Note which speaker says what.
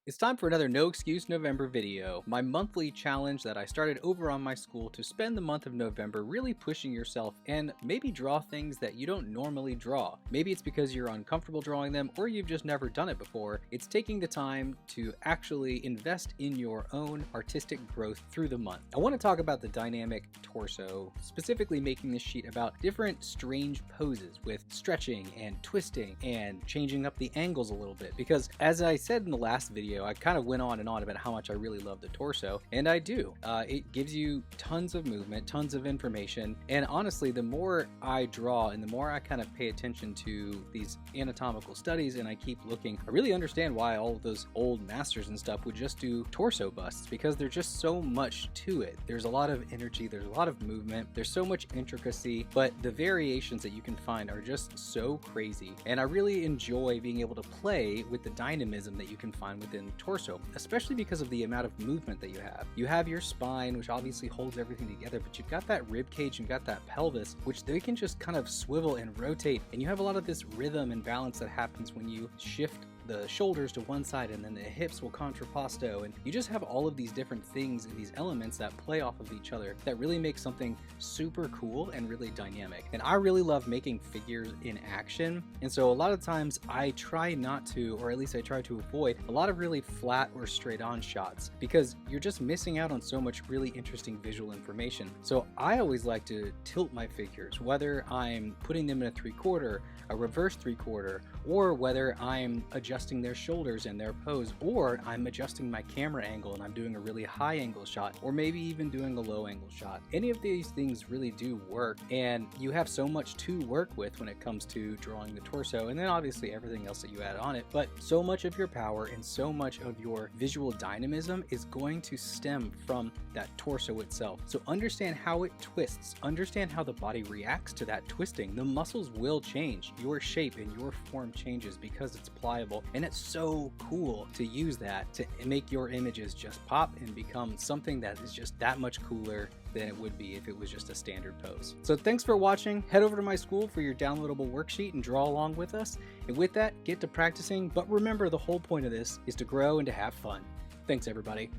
Speaker 1: It's time for another No Excuse November video, my monthly challenge that I started over on my school to spend the month of November really pushing yourself and maybe draw things that you don't normally draw. Maybe it's because you're uncomfortable drawing them or you've just never done it before. It's taking the time to actually invest in your own artistic growth through the month. I want to talk about the dynamic torso, specifically making this sheet about different strange poses with stretching and twisting and changing up the angles a little bit, because as I said in the last video, I kind of went on and on about how much I really love the torso, and I do. It gives you tons of movement, tons of information, and honestly, the more I draw and the more I kind of pay attention to these anatomical studies and I keep looking, I really understand why all of those old masters and stuff would just do torso busts, because there's just so much to it. There's a lot of energy, there's a lot of movement, there's so much intricacy, but the variations that you can find are just so crazy, and I really enjoy being able to play with the dynamism that you can find within the torso, especially because of the amount of movement that you have. You have your spine, which obviously holds everything together, but you've got that rib cage and got that pelvis, which they can just kind of swivel and rotate, and you have a lot of this rhythm and balance that happens when you shift the shoulders to one side and then the hips will contrapposto, and you just have all of these different things and these elements that play off of each other that really make something super cool and really dynamic. And I really love making figures in action, and so a lot of times I try not to, or at least I try to avoid a lot of really flat or straight on shots, because you're just missing out on so much really interesting visual information. So I always like to tilt my figures, whether I'm putting them in a 3/4, a reverse 3/4, or whether I'm adjusting their shoulders and their pose, or I'm adjusting my camera angle and I'm doing a really high angle shot, or maybe even doing a low angle shot. Any of these things really do work, and you have so much to work with when it comes to drawing the torso, and then obviously everything else that you add on it. But so much of your power and so much of your visual dynamism is going to stem from that torso itself. So understand how it twists, understand how the body reacts to that twisting. The muscles will change, your shape and your form changes because it's pliable, and it's so cool to use that to make your images just pop and become something that is just that much cooler than it would be if it was just a standard pose. So thanks for watching. Head over to my school for your downloadable worksheet and draw along with us. And with that, get to practicing. But remember, the whole point of this is to grow and to have fun. Thanks, everybody.